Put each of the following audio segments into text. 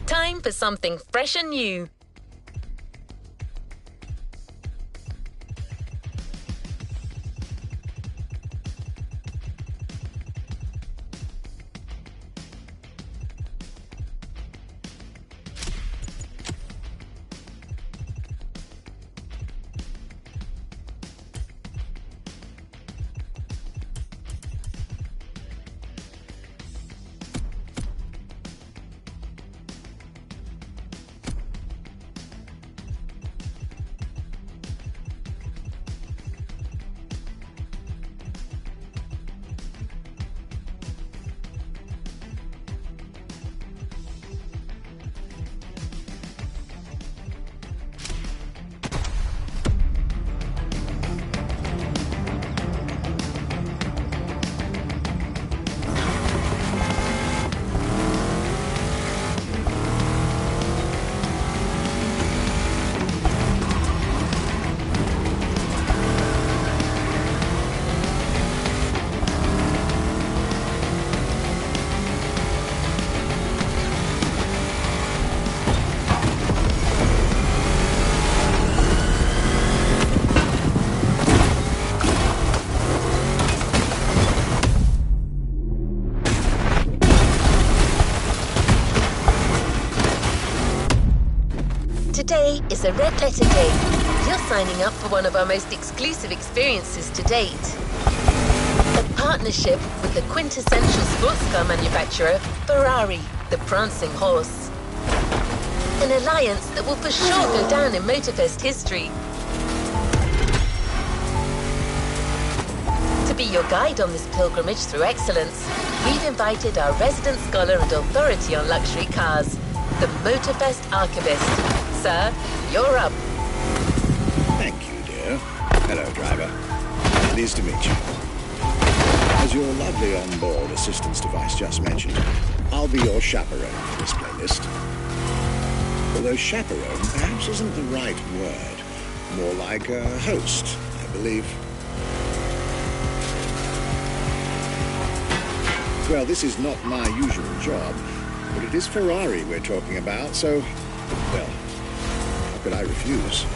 Time for something fresh and new. Today is a red letter day. You're signing up for one of our most exclusive experiences to date. A partnership with the quintessential sports car manufacturer, Ferrari, the prancing horse. An alliance that will for sure go down in Motorfest history. To be your guide on this pilgrimage through excellence, we've invited our resident scholar and authority on luxury cars, the Motorfest archivist. Sir, you're up. Thank you, dear. Hello, driver. Pleased to meet you. As your lovely on-board assistance device just mentioned, I'll be your chaperone for this playlist. Although chaperone perhaps isn't the right word. More like a host, I believe. Well, this is not my usual job, but it is Ferrari we're talking about, so, well, how could I refuse?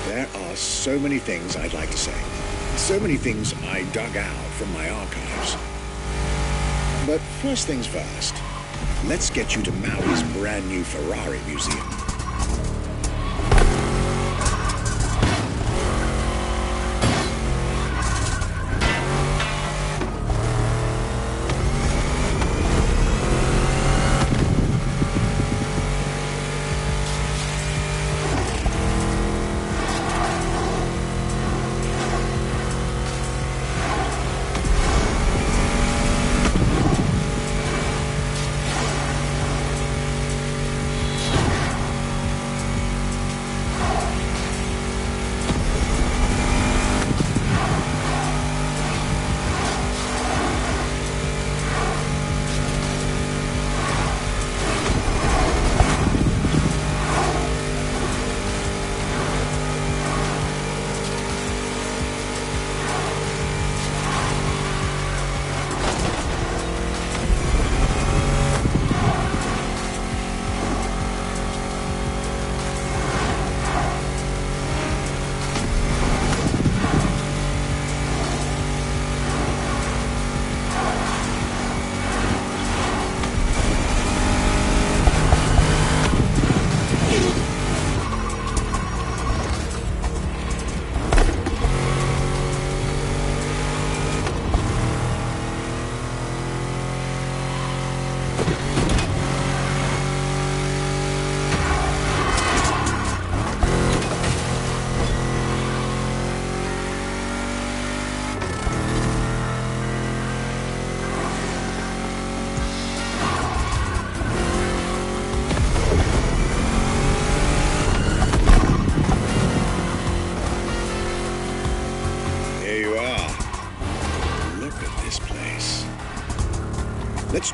There are so many things I'd like to say. So many things I dug out from my archives. But first things first, let's get you to Maui's brand new Ferrari museum.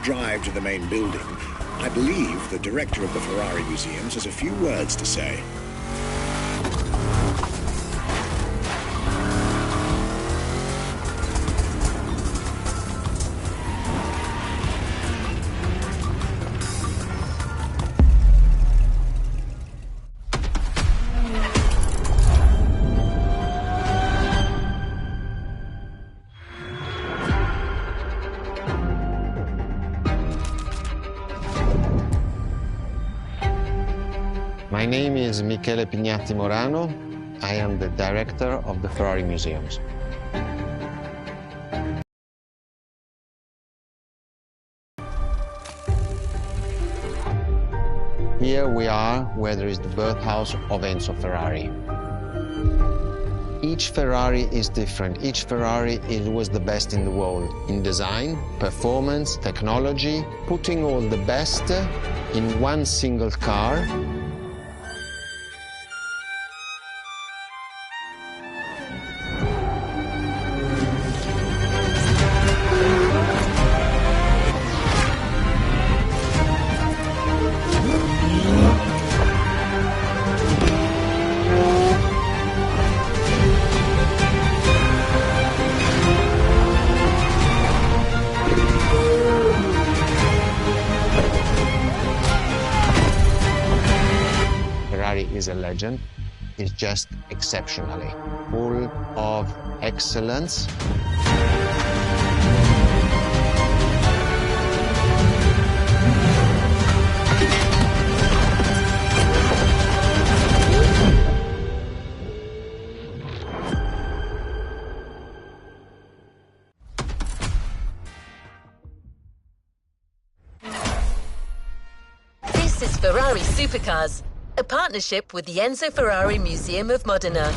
drive to the main building, I believe the director of the Ferrari Museums has a few words to say. My name is Michele Pignatti Morano. I am the director of the Ferrari Museums. Here we are where there is the birthhouse of Enzo Ferrari. Each Ferrari is different. Each Ferrari was the best in the world in design, performance, technology, putting all the best in one single car. Ferrari is a legend. It's just exceptionally full of excellence. This is Ferrari Supercars, a partnership with the Enzo Ferrari Museum of Modena.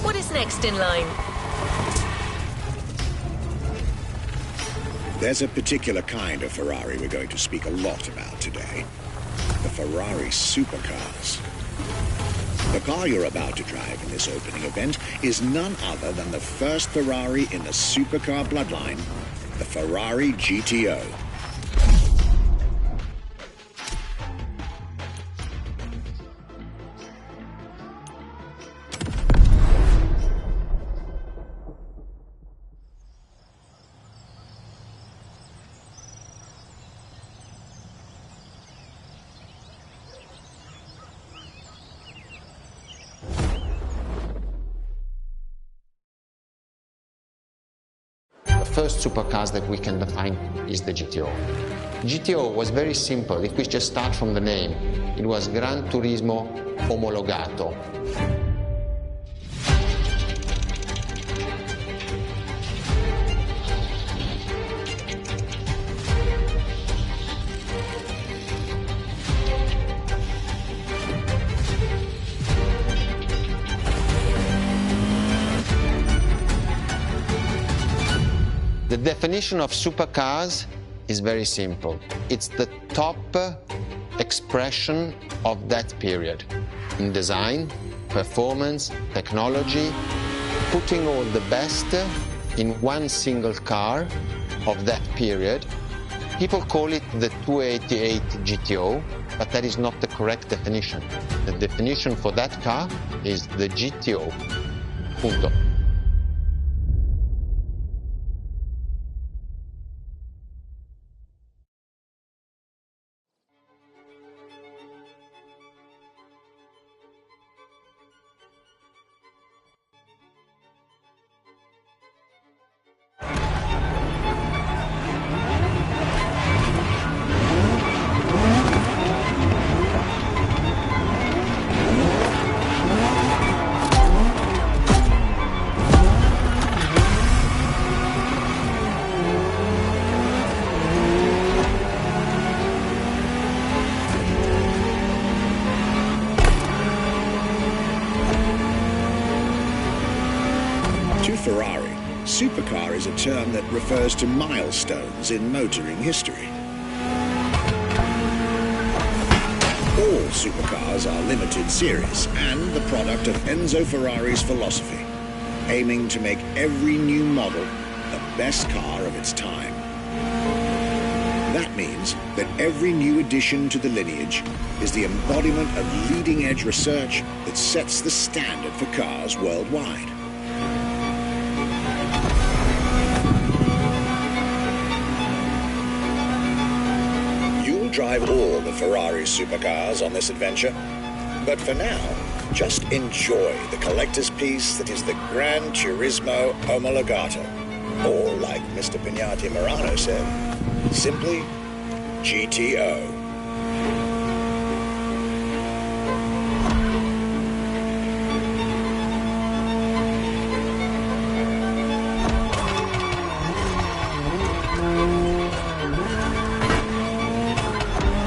What is next in line? There's a particular kind of Ferrari we're going to speak a lot about today. The Ferrari Supercars. The car you're about to drive in this opening event is none other than the first Ferrari in the supercar bloodline, the Ferrari GTO. The first supercars that we can define is the GTO. GTO was very simple. If we just start from the name, it was Gran Turismo Omologato. The definition of supercars is very simple. It's the top expression of that period in design, performance, technology, putting all the best in one single car of that period. People call it the 288 GTO, but that is not the correct definition. The definition for that car is the GTO. Punto. supercar is a term that refers to milestones in motoring history. All supercars are limited series and the product of Enzo Ferrari's philosophy, aiming to make every new model the best car of its time. That means that every new addition to the lineage is the embodiment of leading-edge research that sets the standard for cars worldwide. You'll drive all the Ferrari supercars on this adventure, but for now, just enjoy the collector's piece that is the Gran Turismo Omologato, or like Mr. Pignati Morano said, simply GTO.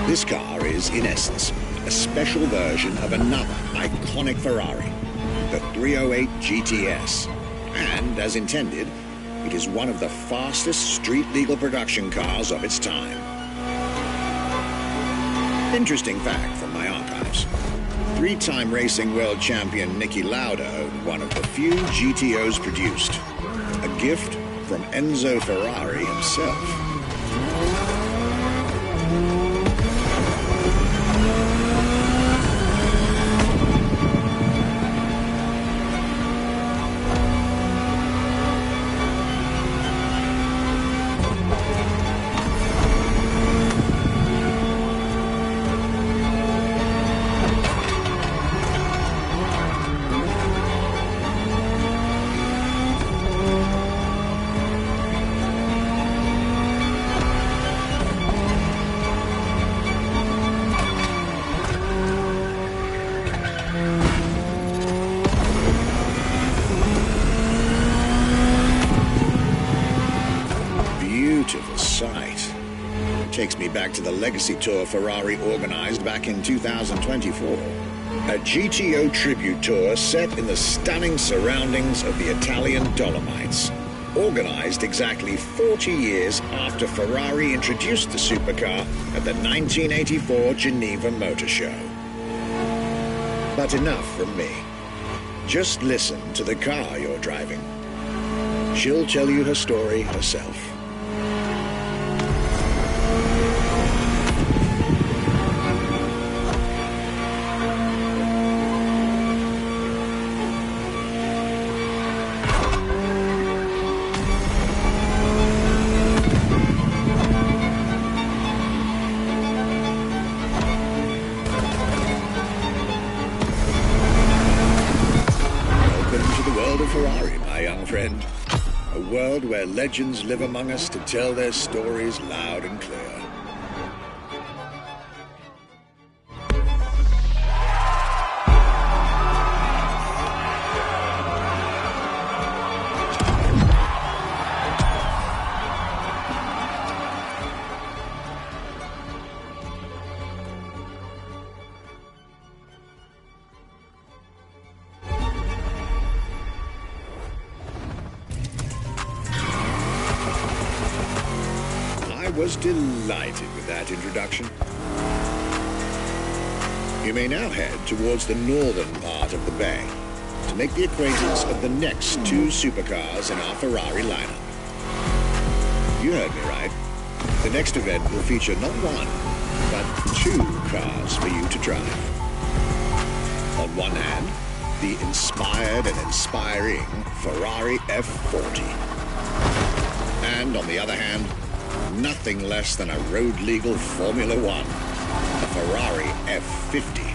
This car is, in essence, a special version of another iconic Ferrari, the 308 GTS, and, as intended, it is one of the fastest street-legal production cars of its time. Interesting fact from my archives. Three-time racing world champion Niki Lauda owned one of the few GTOs produced. A gift from Enzo Ferrari himself. Takes me back to the Legacy Tour Ferrari organized back in 2024. A GTO tribute tour set in the stunning surroundings of the Italian Dolomites. Organized exactly 40 years after Ferrari introduced the supercar at the 1984 Geneva Motor Show. But enough from me. Just listen to the car you're driving. She'll tell you her story herself. Ferrari, my young friend. A world where legends live among us to tell their stories loud and clear. I was delighted with that introduction. You may now head towards the northern part of the bay to make the acquaintance of the next two supercars in our Ferrari lineup. You heard me right. The next event will feature not one, but two cars for you to drive. On one hand, the inspired and inspiring Ferrari F40. And on the other hand, nothing less than a road-legal Formula One, a Ferrari F50.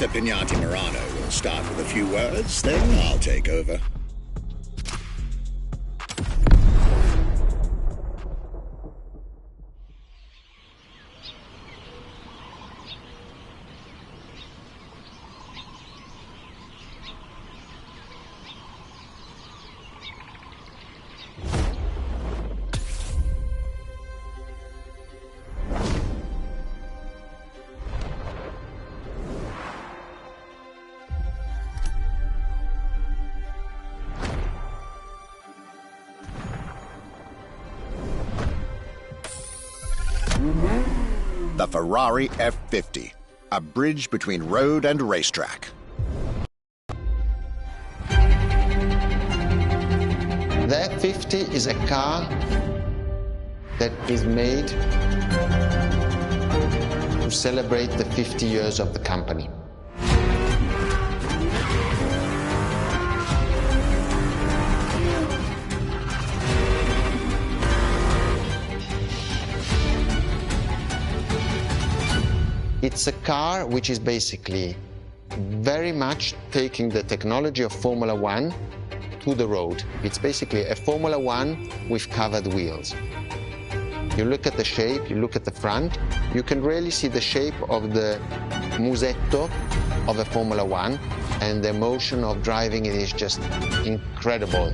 Mr. Pignati Morano will start with a few words, then I'll take over. The Ferrari F50, a bridge between road and racetrack. The F50 is a car that is made to celebrate the 50 years of the company. It's a car which is basically very much taking the technology of Formula One to the road. It's basically a Formula One with covered wheels. You look at the shape, you look at the front, you can really see the shape of the musetto of a Formula One, and the emotion of driving it is just incredible.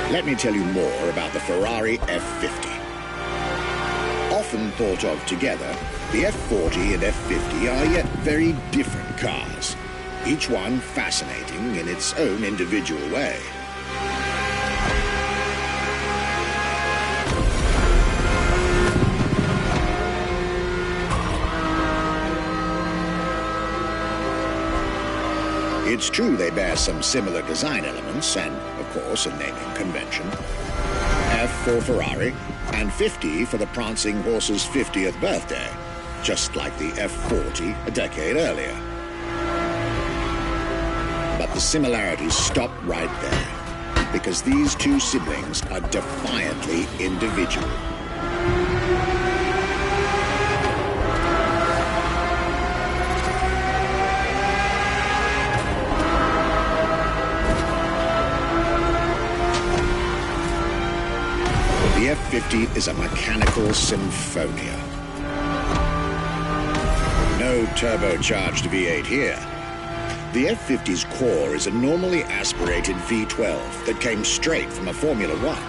Let me tell you more about the Ferrari F50. Often thought of together, the F40 and F50 are yet very different cars, each one fascinating in its own individual way. It's true they bear some similar design elements and, of course, a naming convention. F for Ferrari and 50 for the prancing horse's 50th birthday, just like the F40 a decade earlier. But the similarities stop right there, because these two siblings are defiantly individual. The F50 is a mechanical symphonia. No turbocharged V8 here. The F50's core is a normally aspirated V12 that came straight from a Formula One.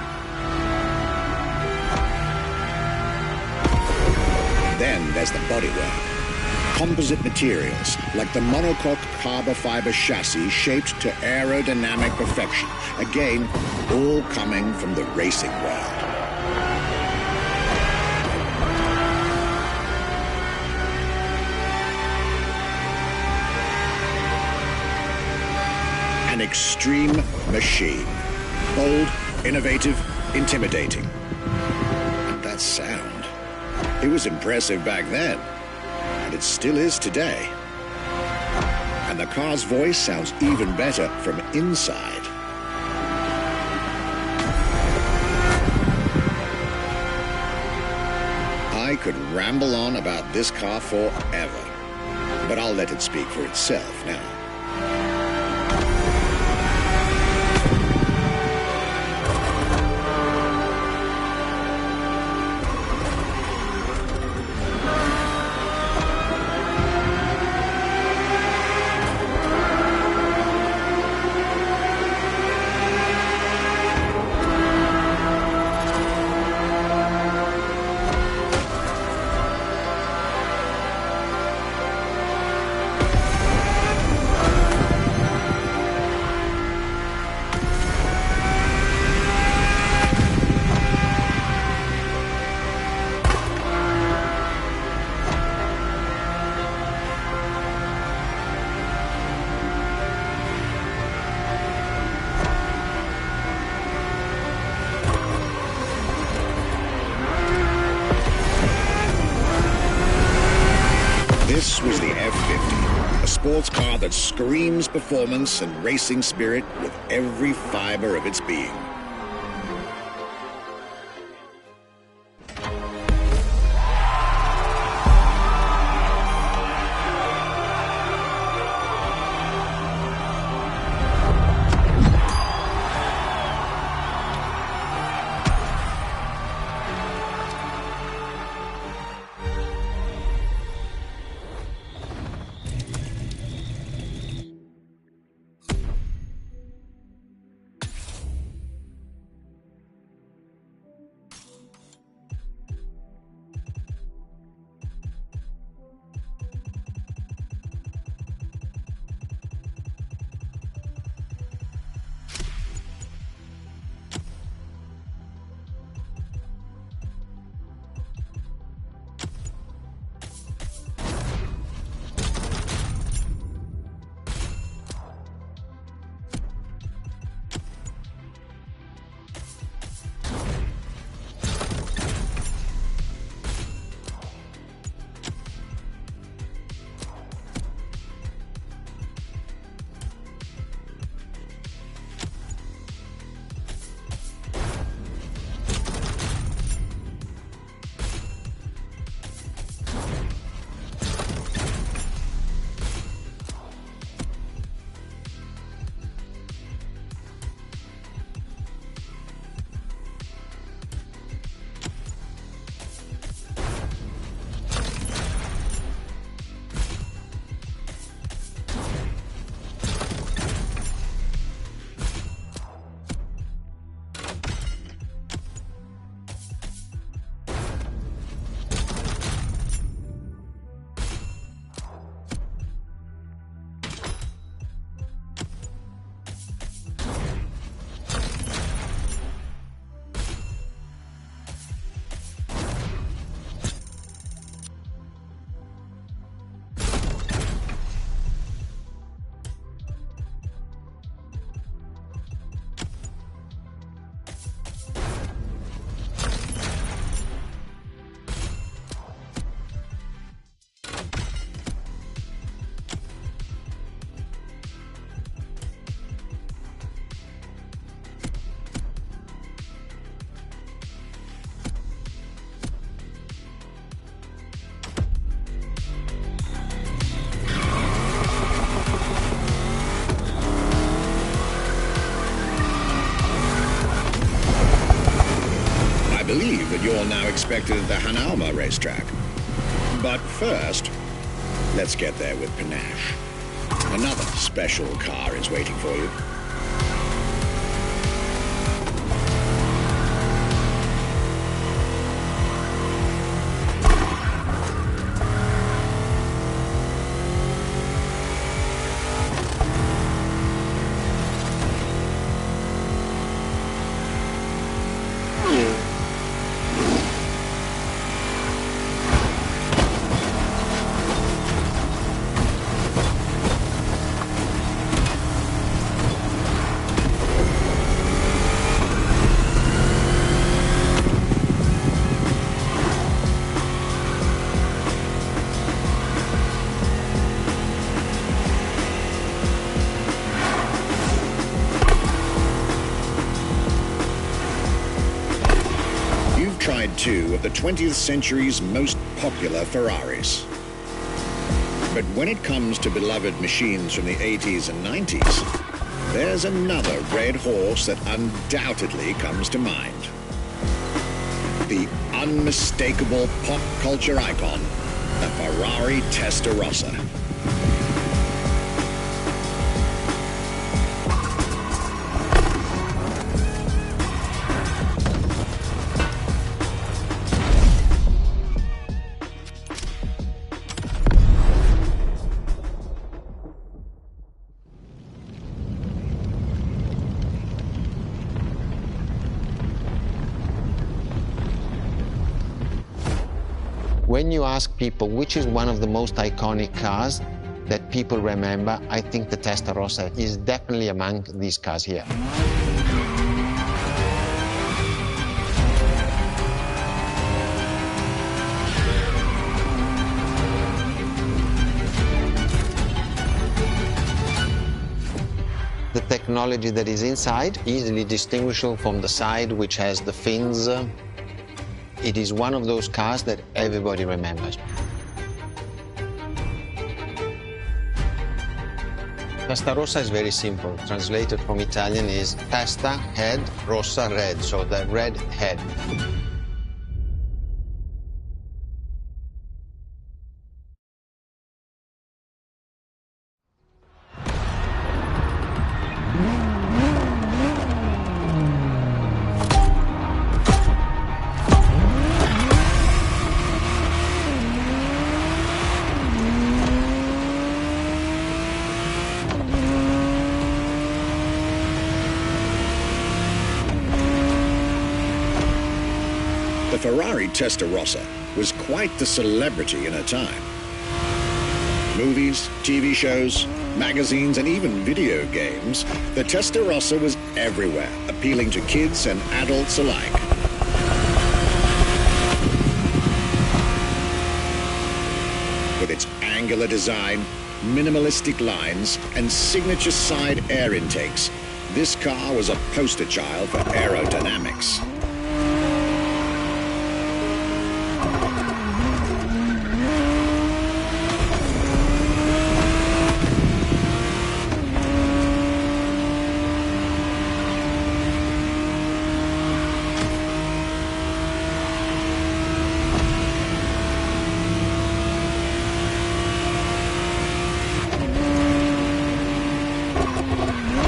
Then there's the bodywork. Composite materials, like the monocoque carbon fiber chassis shaped to aerodynamic perfection. Again, all coming from the racing world. An extreme machine. Bold, innovative, intimidating. And that sound. It was impressive back then, and it still is today. And the car's voice sounds even better from inside. I could ramble on about this car forever, but I'll let it speak for itself now. that screams performance and racing spirit with every fiber of its being. Believe that you're now expected at the Hanauma racetrack. But first, let's get there with panache. Another special car is waiting for you. Tried two of the 20th century's most popular Ferraris. But when it comes to beloved machines from the 80s and 90s, there's another red horse that undoubtedly comes to mind. The unmistakable pop culture icon, the Ferrari Testarossa. When you ask people which is one of the most iconic cars that people remember, I think the Testarossa is definitely among these cars here. technology that is inside, easily distinguishable from the side which has the fins. It is one of those cars that everybody remembers. Testa rossa is very simple. Translated from Italian is testa, head, rossa, red, so the red head. The Ferrari Testarossa was quite the celebrity in her time. Movies, TV shows, magazines, and even video games, the Testarossa was everywhere, appealing to kids and adults alike. With its angular design, minimalistic lines, and signature side air intakes, this car was a poster child for aerodynamics.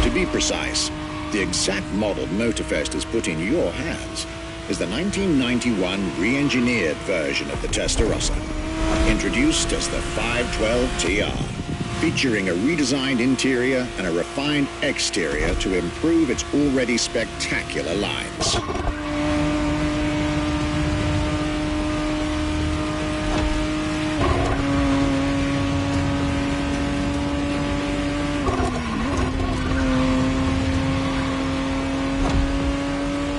To be precise, the exact model Motorfest has put in your hands is the 1991 re-engineered version of the Testarossa, introduced as the 512 TR, featuring a redesigned interior and a refined exterior to improve its already spectacular lines.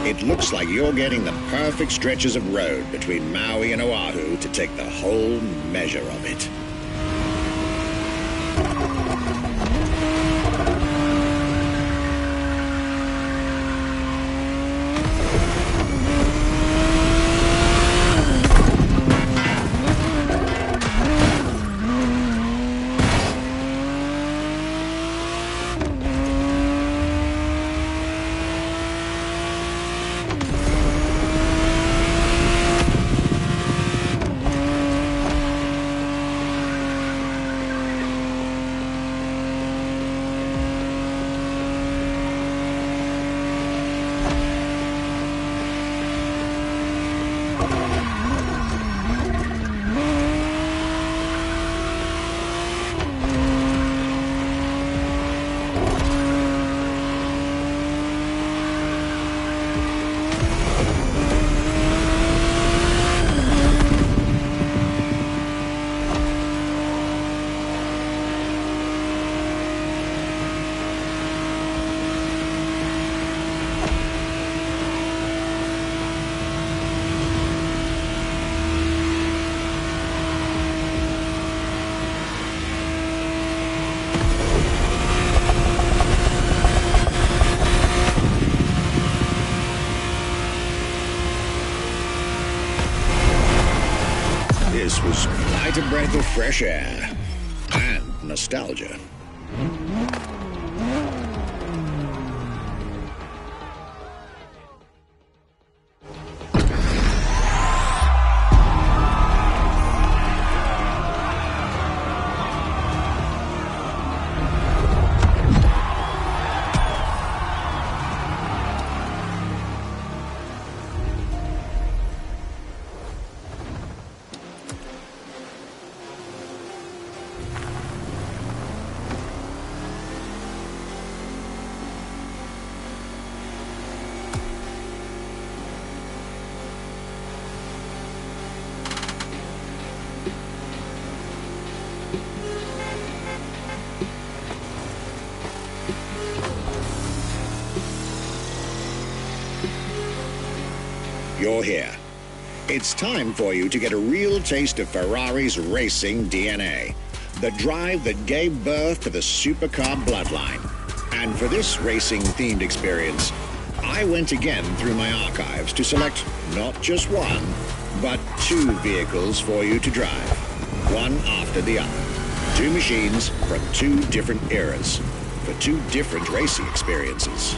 It looks like you're getting the perfect stretches of road between Maui and Oahu to take the whole measure of it. This was quite a breath of fresh air and nostalgia. You're here. It's time for you to get a real taste of Ferrari's racing DNA, the drive that gave birth to the supercar bloodline. And for this racing-themed experience, I went again through my archives to select not just one, but two vehicles for you to drive, one after the other. Two machines from two different eras, for two different racing experiences.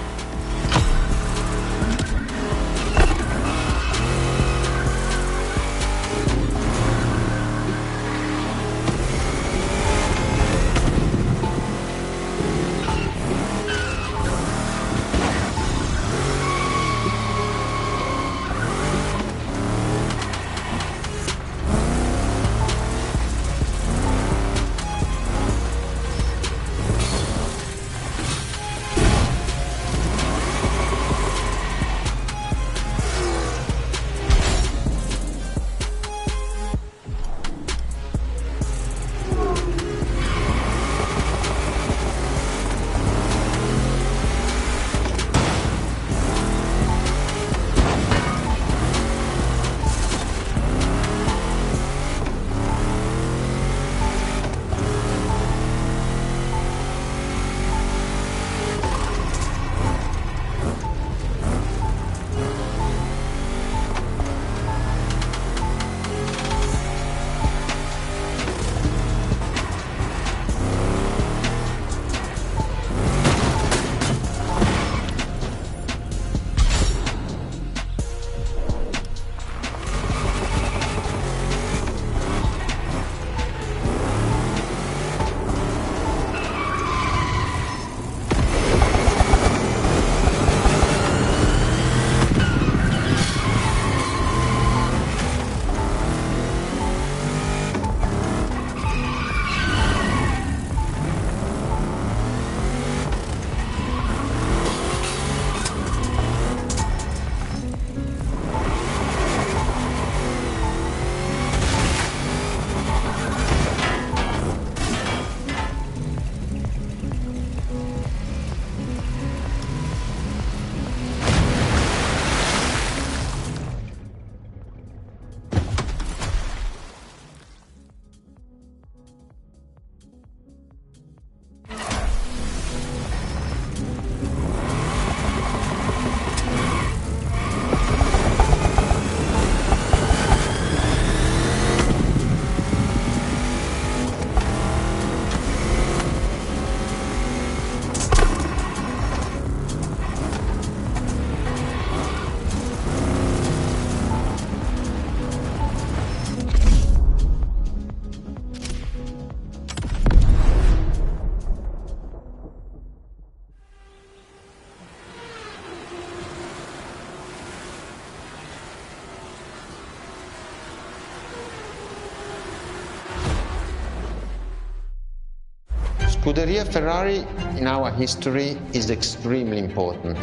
Scuderia Ferrari in our history is extremely important.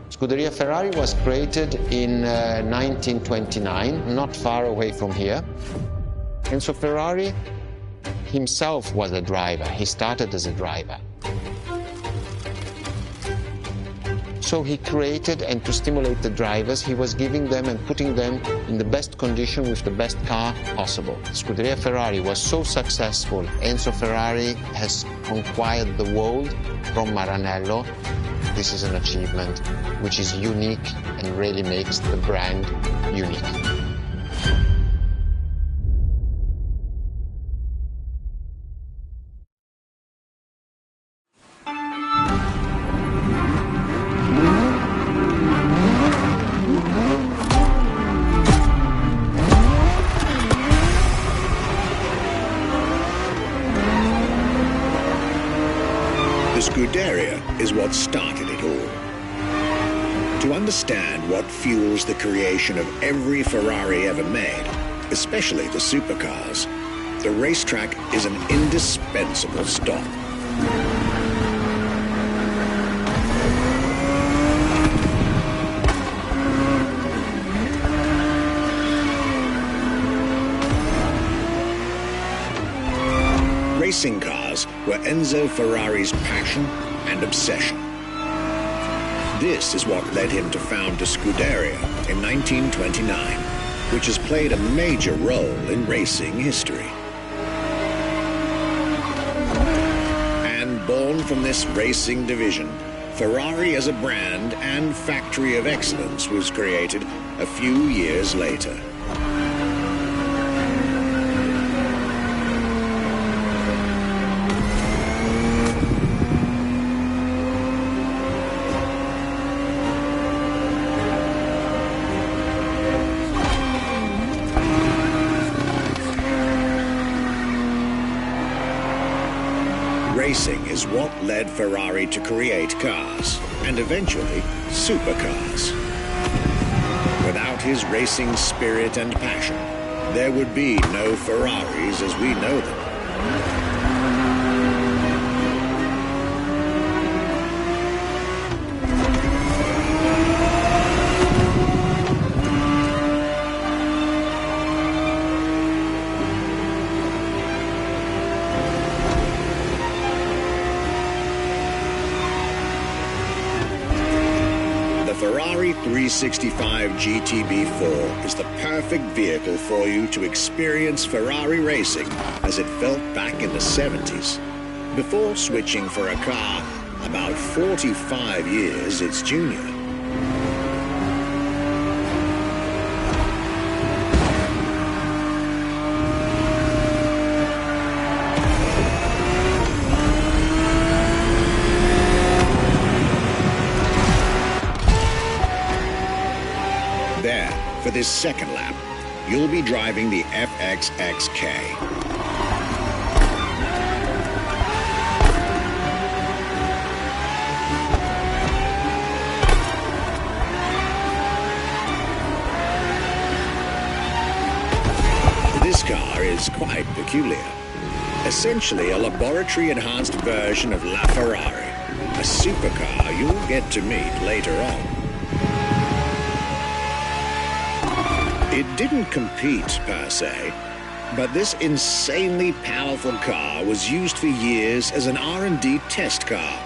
Scuderia Ferrari was created in 1929, not far away from here. Enzo Ferrari himself was a driver. He started as a driver. So he created, and to stimulate the drivers, he was giving them and putting them in the best condition with the best car possible. Scuderia Ferrari was so successful. Enzo Ferrari has conquered the world from Maranello. This is an achievement which is unique and really makes the brand unique. Scuderia is what started it all. To understand what fuels the creation of every Ferrari ever made, especially the supercars, the racetrack is an indispensable stop. Racing cars were Enzo Ferrari's passion and obsession. This is what led him to found the Scuderia in 1929, which has played a major role in racing history. And born from this racing division, Ferrari as a brand and factory of excellence was created a few years later. Racing is what led Ferrari to create cars, and eventually supercars. Without his racing spirit and passion, there would be no Ferraris as we know them. Ferrari 365 GTB4 is the perfect vehicle for you to experience Ferrari racing as it felt back in the 70s, before switching for a car about 45 years its junior. There, for this second lap, you'll be driving the FXXK. This car is quite peculiar. Essentially a laboratory-enhanced version of La Ferrari, a supercar you'll get to meet later on. It didn't compete, per se, but this insanely powerful car was used for years as an R&D test car,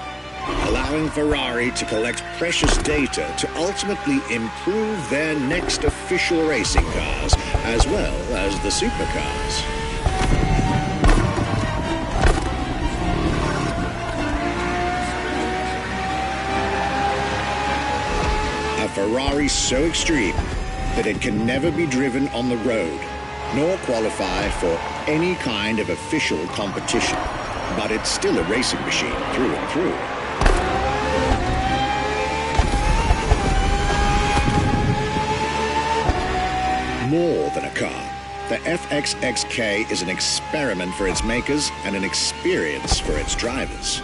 allowing Ferrari to collect precious data to ultimately improve their next official racing cars, as well as the supercars. A Ferrari so extreme that it can never be driven on the road, nor qualify for any kind of official competition. But it's still a racing machine through and through. More than a car, the FXXK is an experiment for its makers and an experience for its drivers.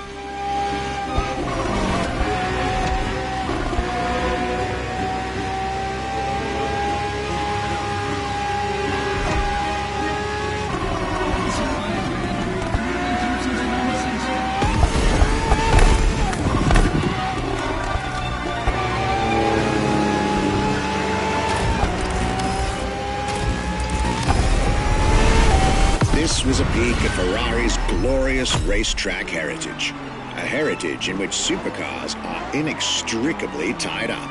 This was a peek at Ferrari's glorious racetrack heritage, a heritage in which supercars are inextricably tied up.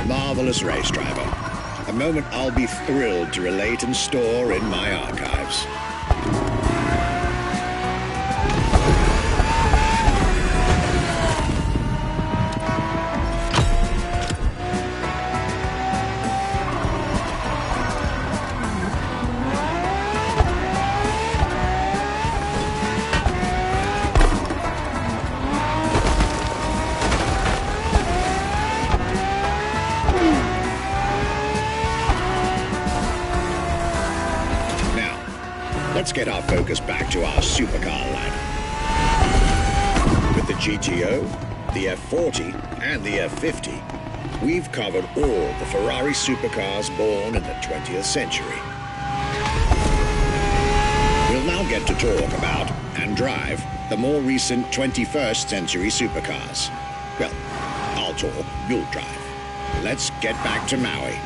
Marvelous race driver, a moment I'll be thrilled to relate and store in my archives. let's get our focus back to our supercar lineup. With the GTO, the F40, and the F50, we've covered all the Ferrari supercars born in the 20th century. We'll now get to talk about and drive the more recent 21st century supercars. Well, I'll talk, you'll drive. Let's get back to Maui.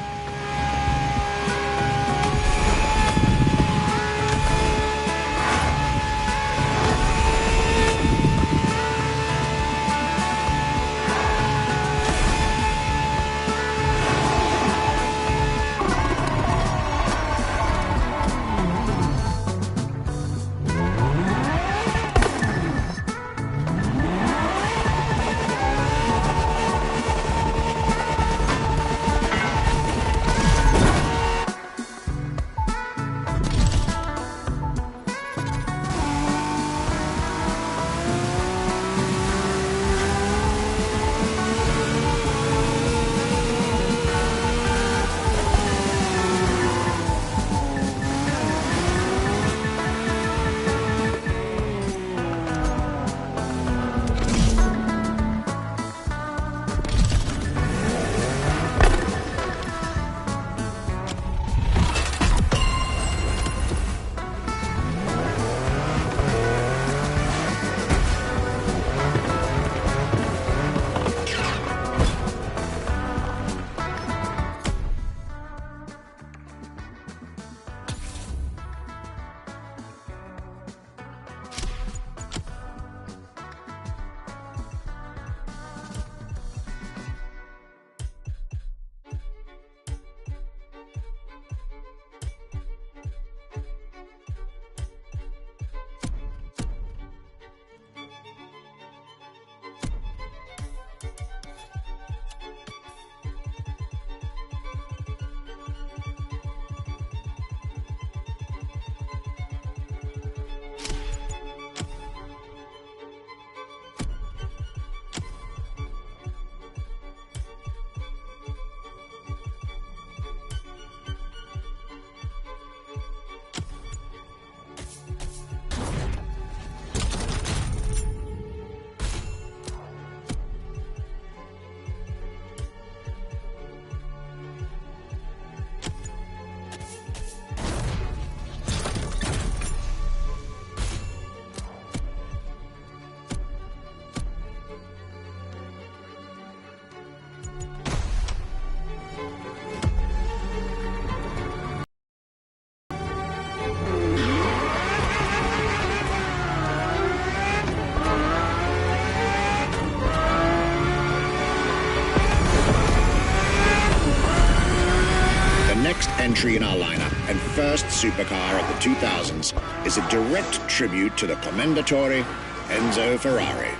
Entry in our lineup and first supercar of the 2000s is a direct tribute to the Commendatore Enzo Ferrari.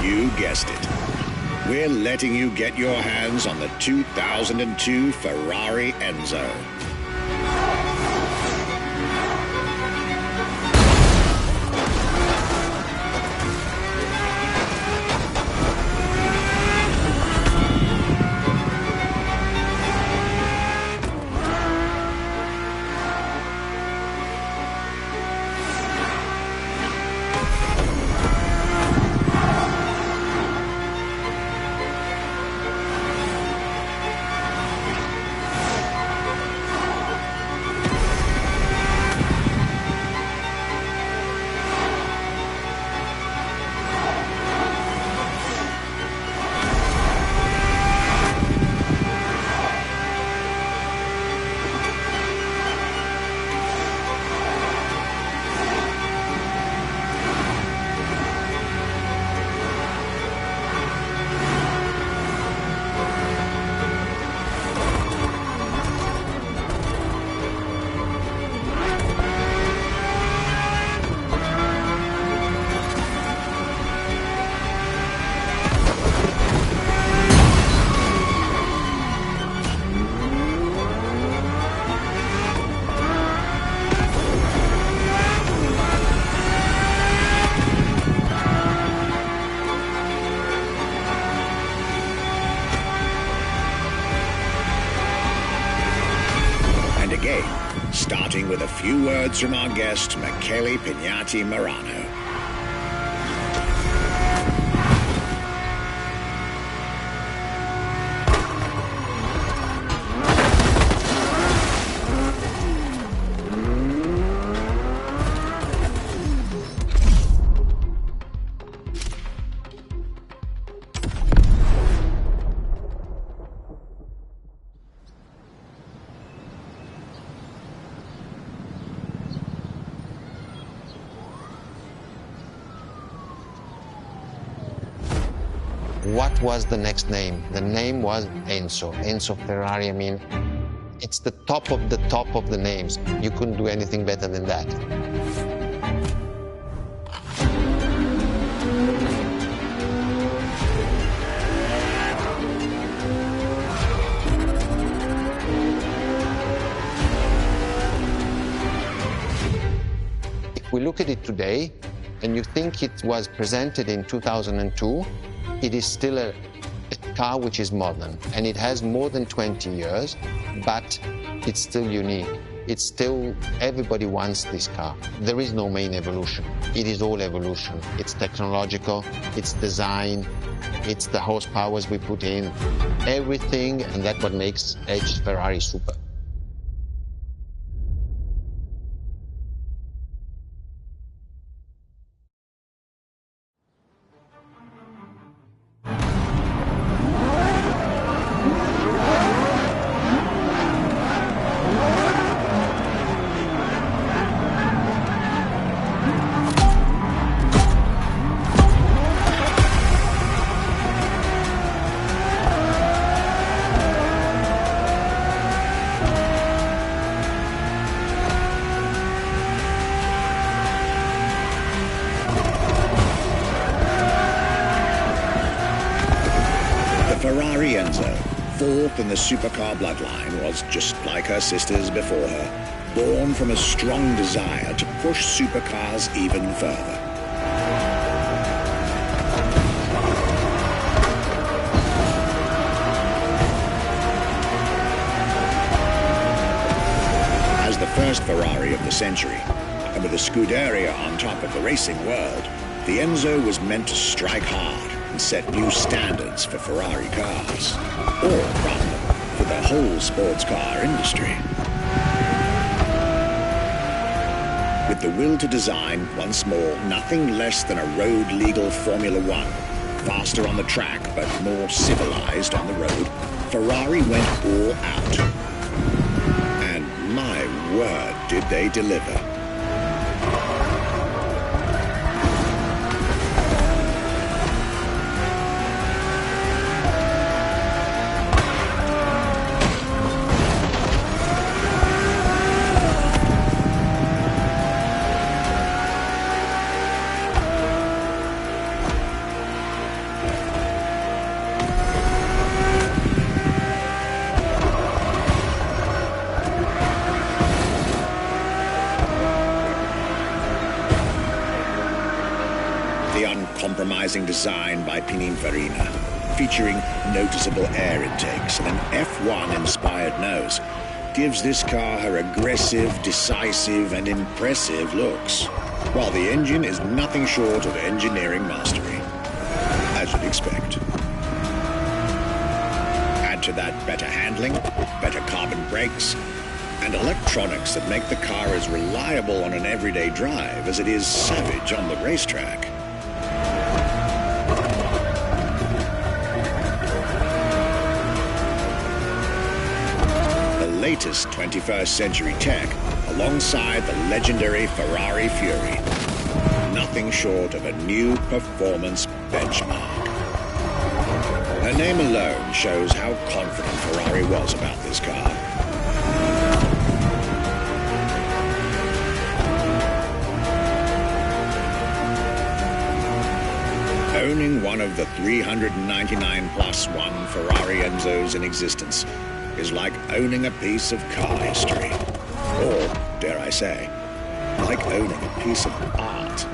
You guessed it. We're letting you get your hands on the 2002 Ferrari Enzo. starting with a few words from our guest, Michele Pignati Marano. What was the next name? The name was Enzo. Enzo Ferrari, I mean, it's the top of the names. You couldn't do anything better than that. If we look at it today, and you think it was presented in 2002, it is still a car which is modern, and it has more than 20 years, but it's still unique. It's still, everybody wants this car. There is no main evolution. It is all evolution. It's technological, it's design, it's the horsepowers we put in, everything, and that's what makes Edge Ferrari super. Ferrari Enzo, fourth in the supercar bloodline, was just like her sisters before her, born from a strong desire to push supercars even further. As the first Ferrari of the century, and with a Scuderia on top of the racing world, the Enzo was meant to strike hard and set new standards for Ferrari cars, or rather, for the whole sports car industry. With the will to design, once more, nothing less than a road-legal Formula One, faster on the track but more civilized on the road, Ferrari went all out. And my word, did they deliver. Uncompromising design by Pininfarina, featuring noticeable air intakes and an F1-inspired nose, gives this car her aggressive, decisive, and impressive looks, while the engine is nothing short of engineering mastery, as you'd expect. Add to that better handling, better carbon brakes, and electronics that make the car as reliable on an everyday drive as it is savage on the racetrack. Latest 21st century tech alongside the legendary Ferrari Fury. Nothing short of a new performance benchmark. Her name alone shows how confident Ferrari was about this car. Owning one of the 399 plus one Ferrari Enzos in existence is like owning a piece of car history. Or, dare I say, like owning a piece of art.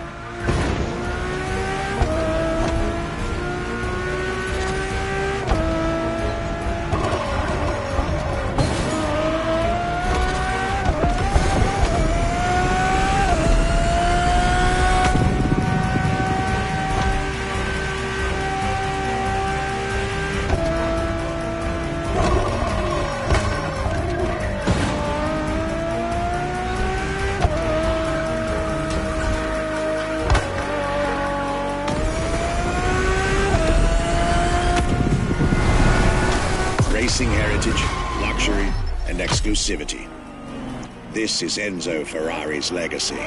racing heritage, luxury, and exclusivity. This is Enzo Ferrari's legacy.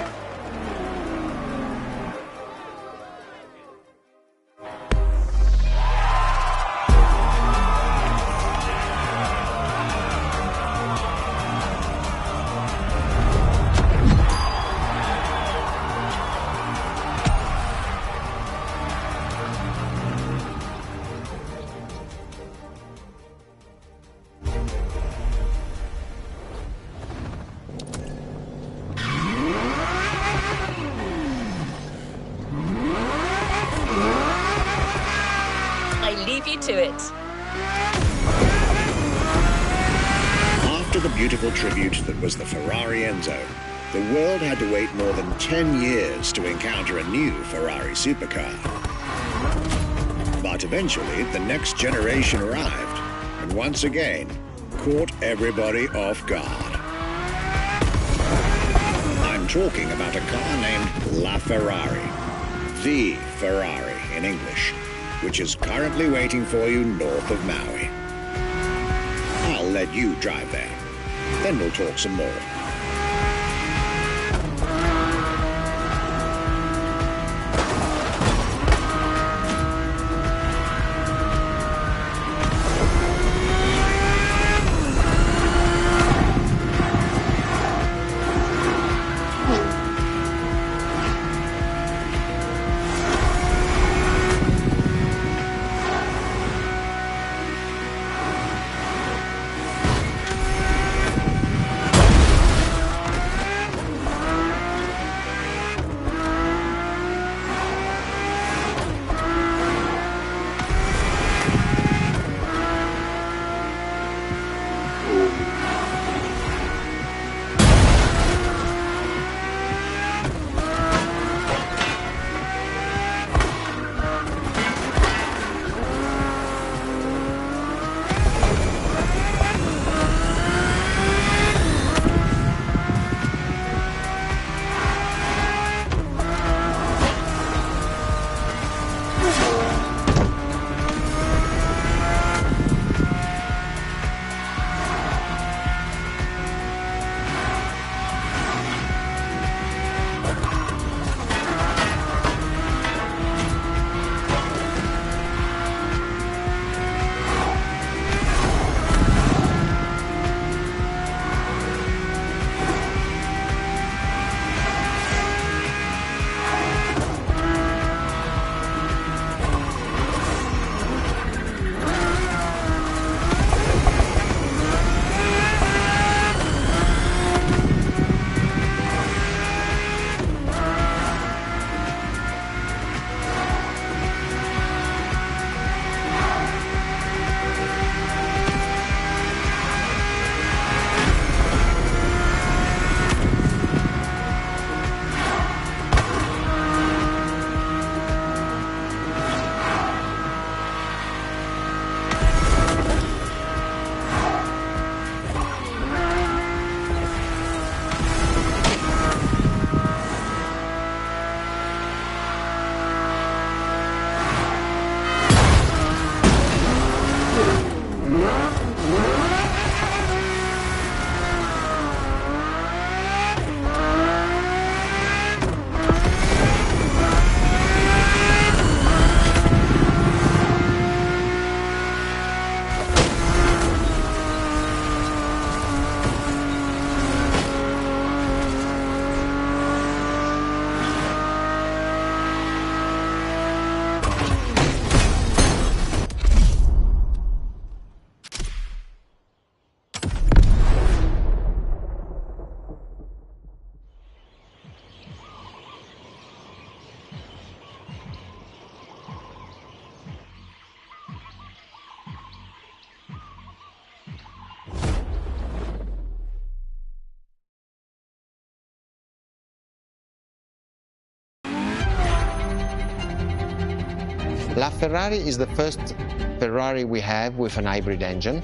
Leave you to it. After the beautiful tribute that was the Ferrari Enzo, the world had to wait more than 10 years to encounter a new Ferrari supercar. But eventually, the next generation arrived, and once again, caught everybody off guard. I'm talking about a car named La Ferrari, the Ferrari in English, which is currently waiting for you north of Maui. I'll let you drive there. Then we'll talk some more. La Ferrari is the first Ferrari we have with an hybrid engine.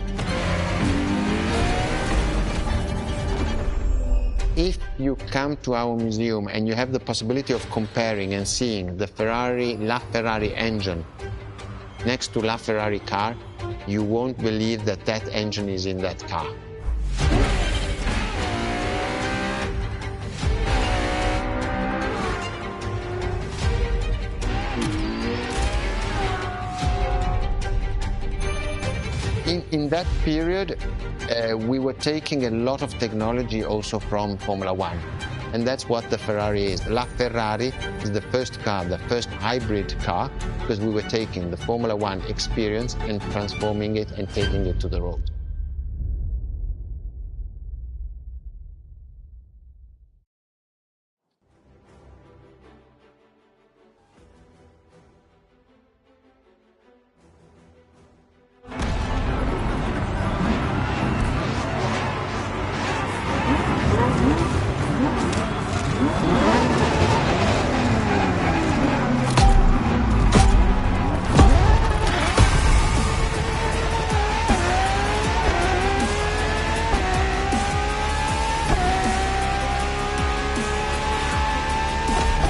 If you come to our museum and you have the possibility of comparing and seeing the La Ferrari engine next to LaFerrari car, you won't believe that that engine is in that car. In that period, we were taking a lot of technology also from Formula One. And that's what the Ferrari is. La Ferrari is the first car, the first hybrid car, because we were taking the Formula One experience and transforming it and taking it to the road.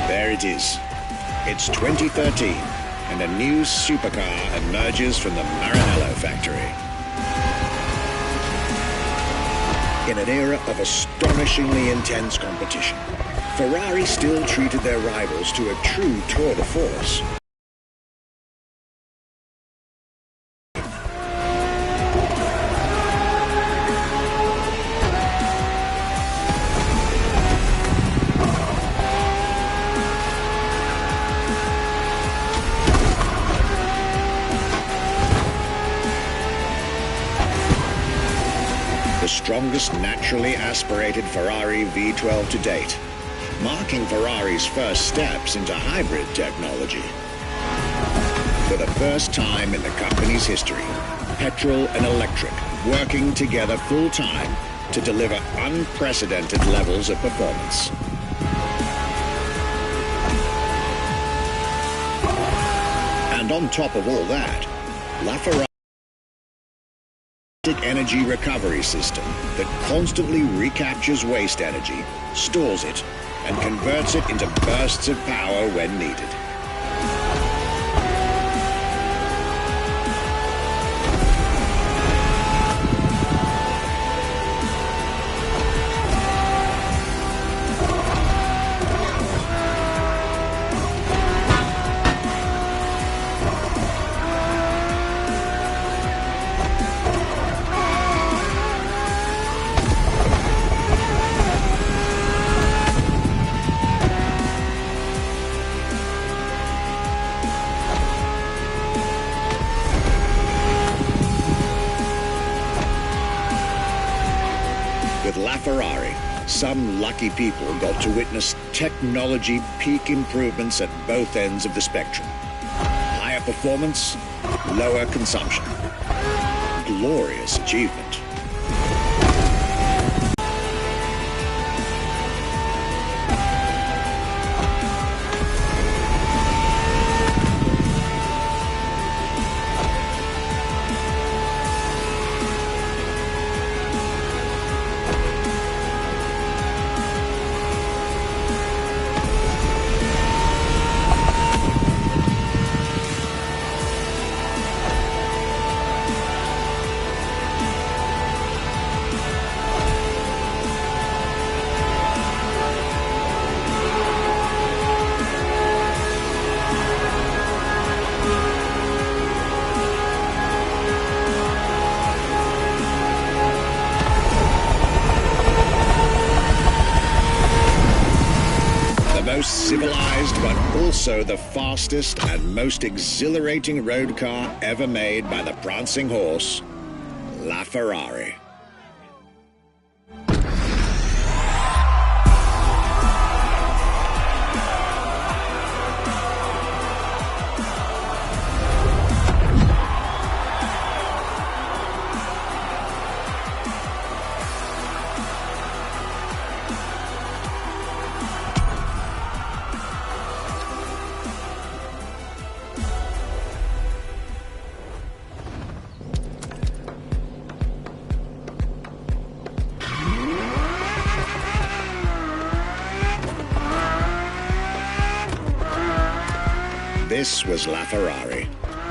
There it is. It's 2013, and a new supercar emerges from the Maranello factory. In an era of astonishingly intense competition, Ferrari still treated their rivals to a true tour de force. The strongest naturally aspirated Ferrari V12 to date, marking Ferrari's first steps into hybrid technology. For the first time in the company's history, petrol and electric working together full-time to deliver unprecedented levels of performance. And on top of all that, LaFerrari energy recovery system that constantly recaptures waste energy, stores it, and converts it into bursts of power when needed. With LaFerrari, some lucky people got to witness technology peak improvements at both ends of the spectrum. Higher performance, lower consumption. Glorious achievement. Most civilized, but also the fastest and most exhilarating road car ever made by the prancing horse, LaFerrari. This was LaFerrari,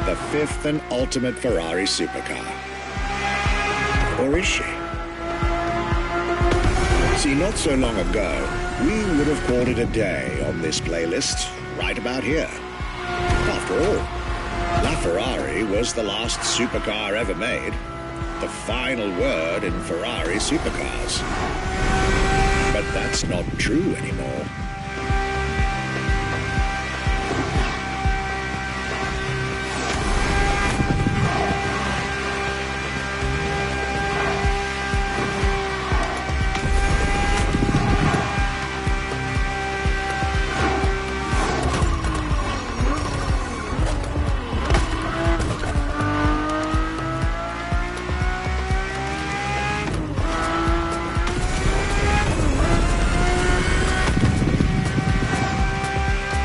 the fifth and ultimate Ferrari supercar. Or is she? See, not so long ago, we would have called it a day on this playlist, right about here. After all, LaFerrari was the last supercar ever made, the final word in Ferrari supercars. But that's not true anymore.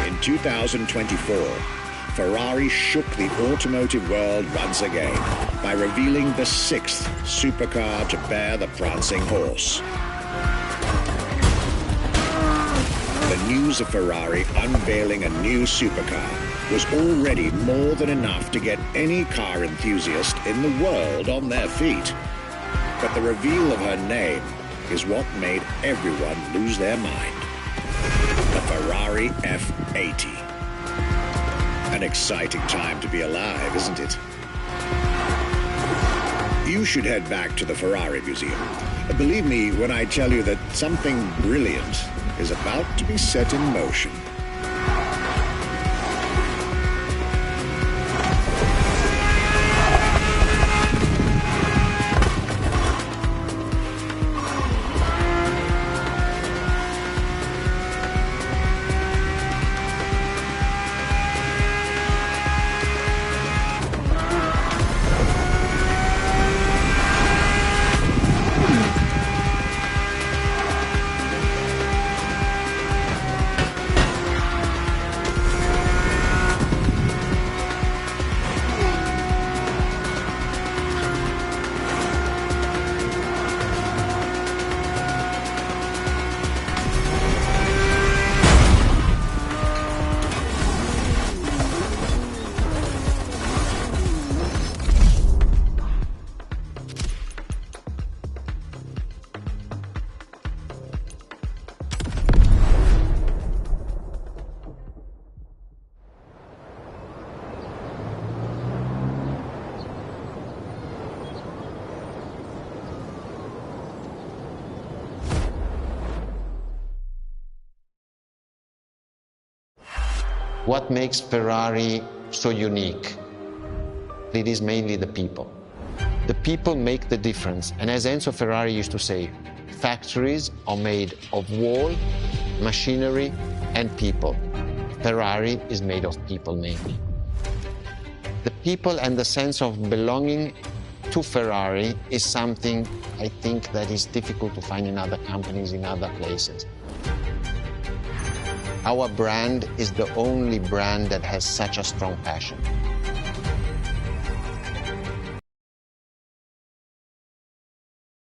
In 2024, Ferrari shook the automotive world once again by revealing the sixth supercar to bear the prancing horse. The news of Ferrari unveiling a new supercar was already more than enough to get any car enthusiast in the world on their feet. But the reveal of her name is what made everyone lose their mind. The Ferrari F80. An exciting time to be alive, isn't it? You should head back to the Ferrari Museum. Believe me when I tell you that something brilliant is about to be set in motion. What makes Ferrari so unique? It is mainly the people. The people make the difference. And as Enzo Ferrari used to say, factories are made of wall, machinery, and people. Ferrari is made of people mainly. The people and the sense of belonging to Ferrari is something I think that is difficult to find in other companies, in other places. Our brand is the only brand that has such a strong passion.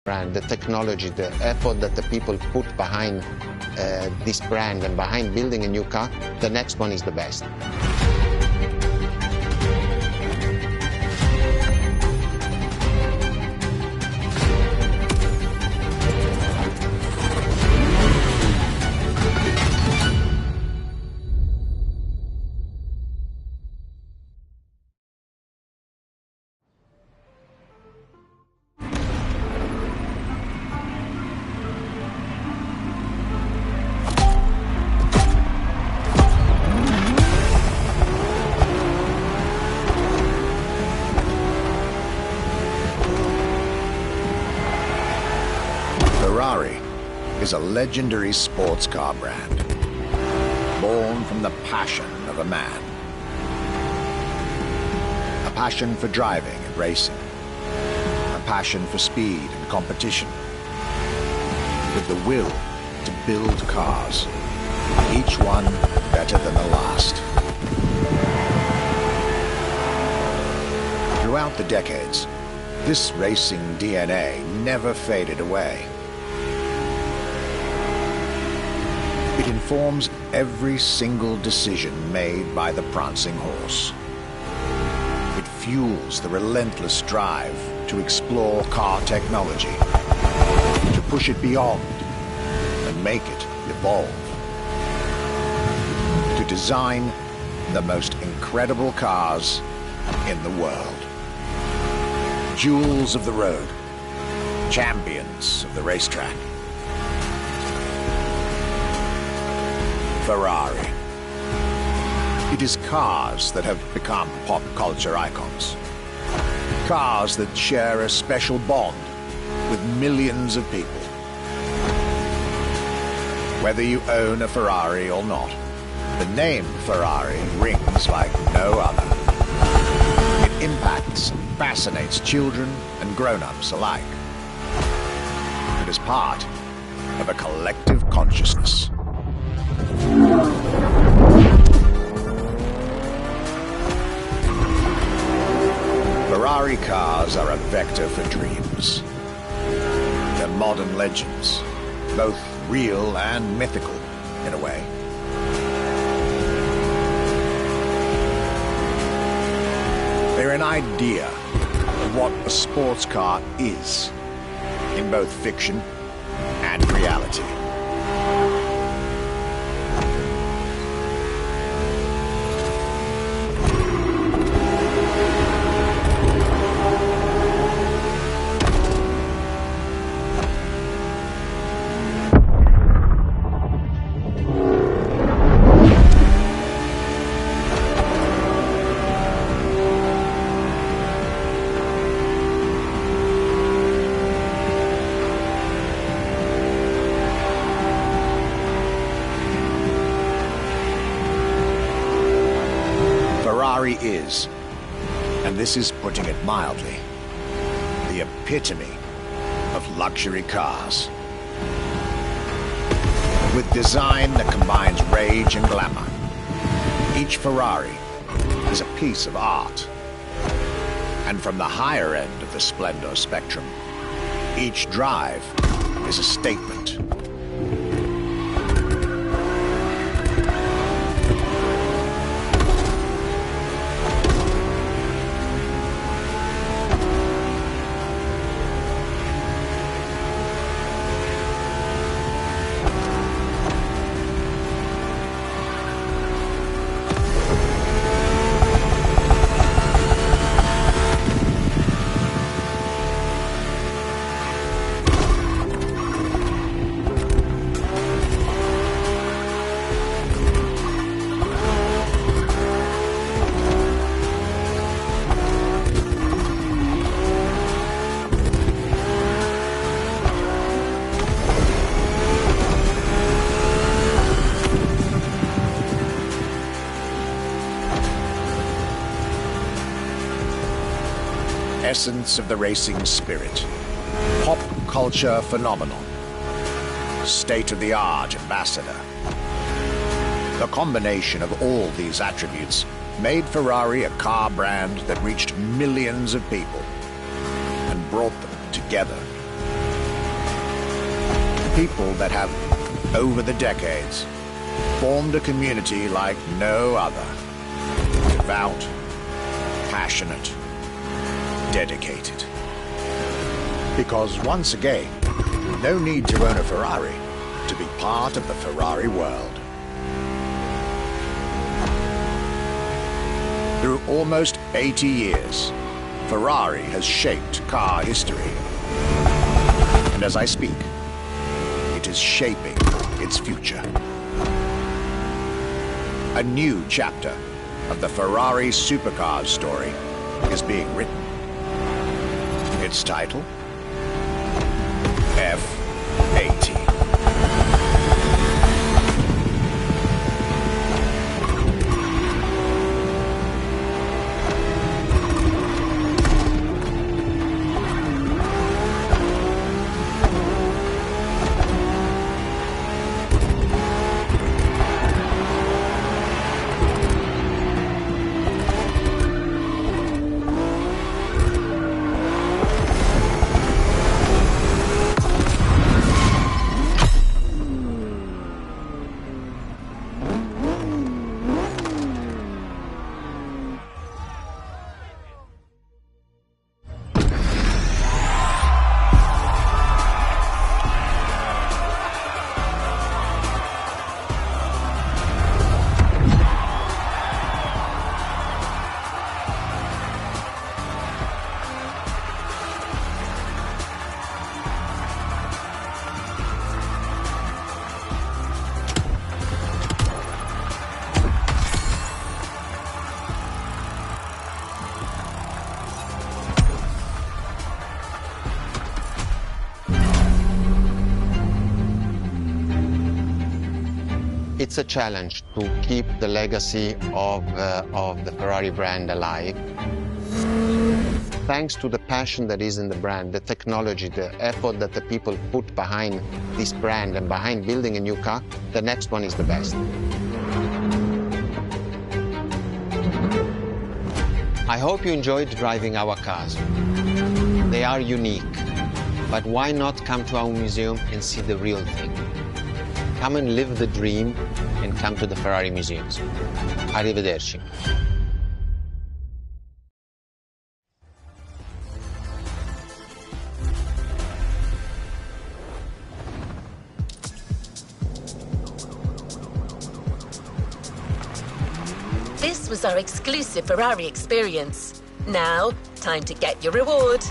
The technology, the effort that the people put behind this brand and behind building a new car, the next one is the best. Ferrari is a legendary sports car brand, born from the passion of a man. A passion for driving and racing, a passion for speed and competition, with the will to build cars, each one better than the last. Throughout the decades, this racing DNA never faded away. It informs every single decision made by the prancing horse. fuels the relentless drive to explore car technology, to push it beyond and make it evolve, to design the most incredible cars in the world. Jewels of the road, champions of the racetrack. Ferrari. It is cars that have become pop culture icons. Cars that share a special bond with millions of people. Whether you own a Ferrari or not, the name Ferrari rings like no other. It impacts and fascinates children and grown-ups alike. It is part of a collective consciousness. Ferrari cars are a vector for dreams. They're modern legends, both real and mythical in a way. They're an idea of what a sports car is, in both fiction and reality. Ferrari is, and this is putting it mildly, the epitome of luxury cars. With design that combines rage and glamour, each Ferrari is a piece of art. And from the higher end of the splendor spectrum, each drive is a statement. Essence of the racing spirit, pop culture phenomenon, state-of-the-art ambassador. The combination of all these attributes made Ferrari a car brand that reached millions of people and brought them together. People that have, over the decades, formed a community like no other. Devout, passionate, dedicated. Because once again, no need to own a Ferrari to be part of the Ferrari world. Through almost 80 years, Ferrari has shaped car history. And as I speak, it is shaping its future. A new chapter of the Ferrari supercars story is being written. Its title? F80. it's a challenge to keep the legacy of the Ferrari brand alive. Thanks to the passion that is in the brand, the technology, the effort that the people put behind this brand and behind building a new car, the next one is the best. I hope you enjoyed driving our cars. They are unique, but why not come to our museum and see the real thing? Come and live the dream and come to the Ferrari museums. Arrivederci. This was our exclusive Ferrari experience. Now, time to get your reward.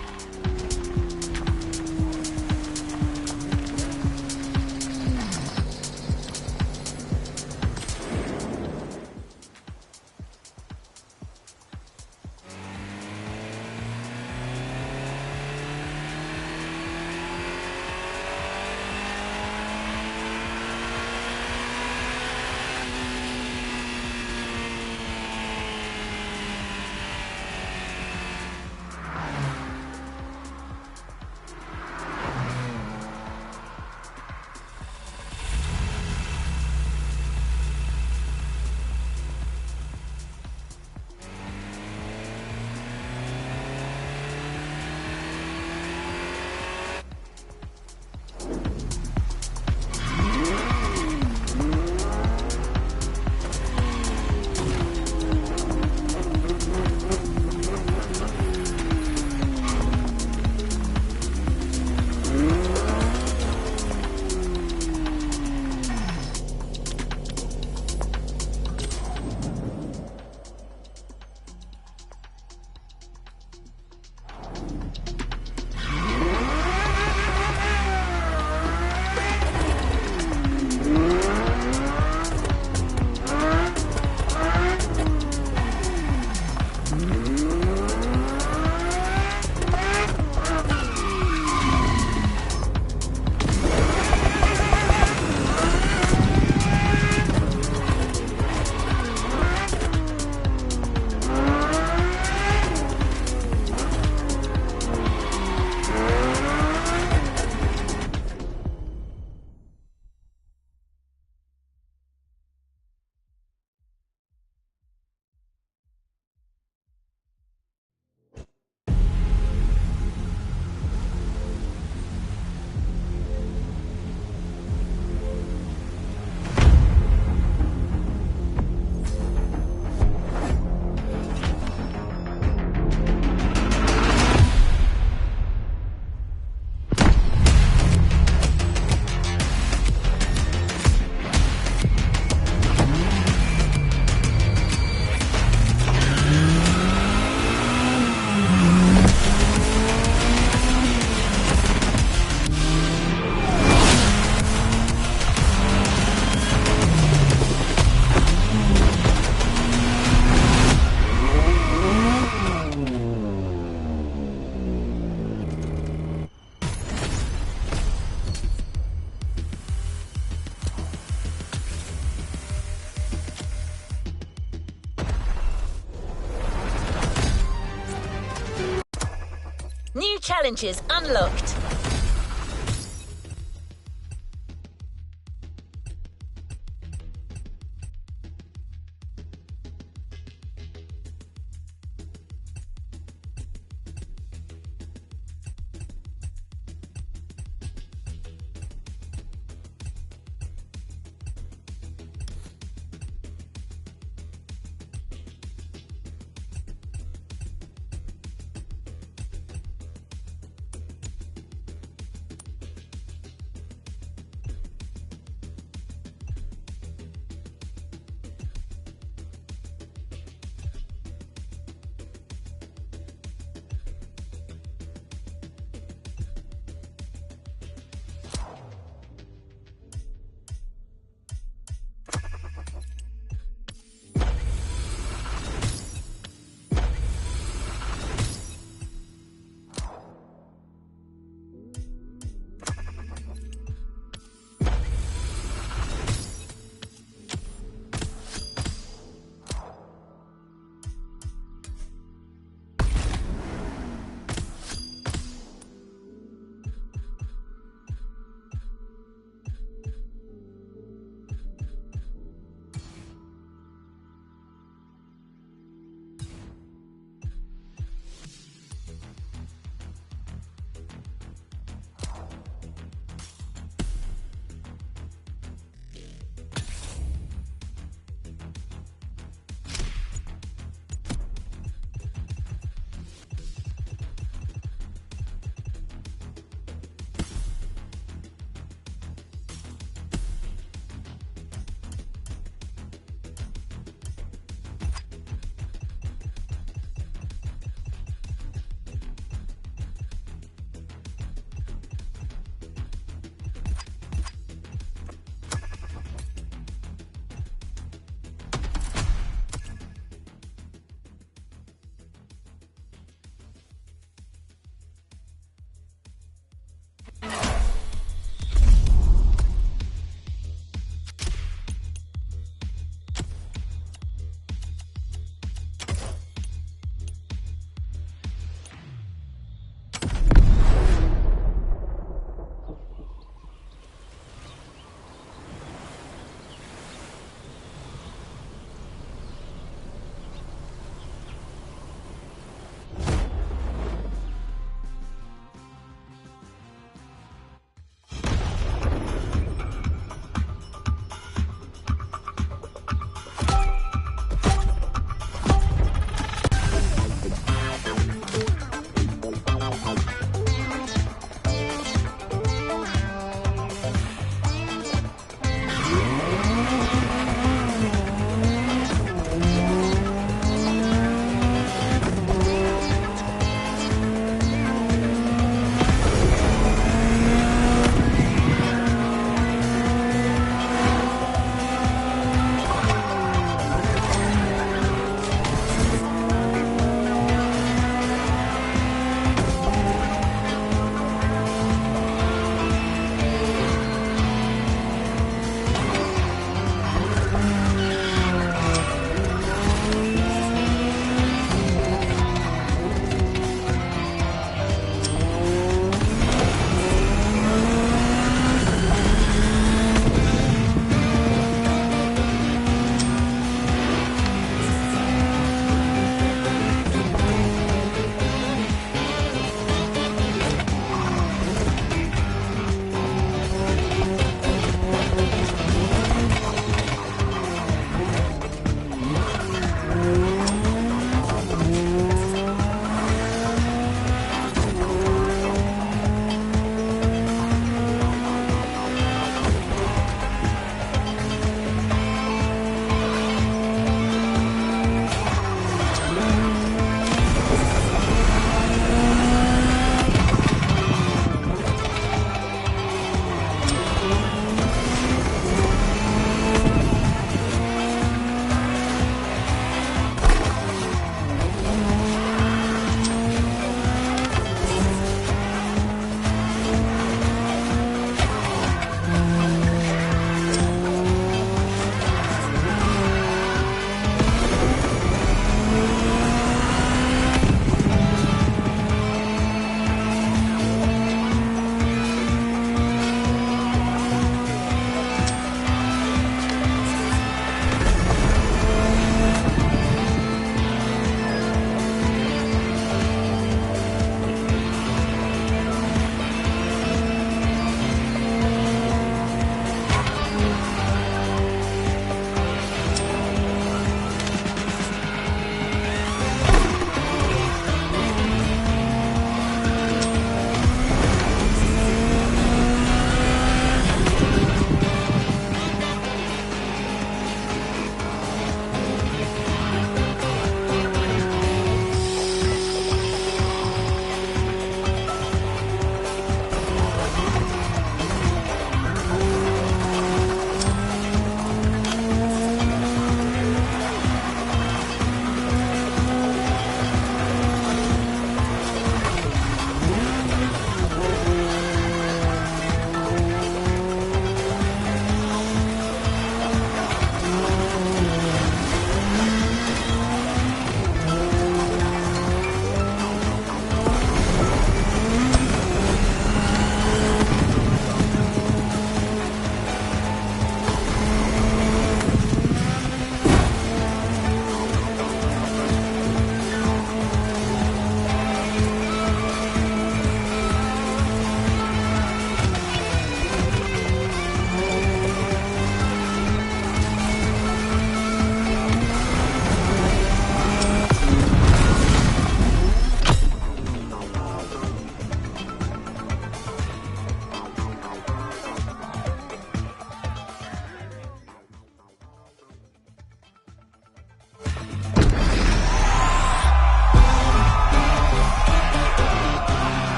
New challenges unlocked.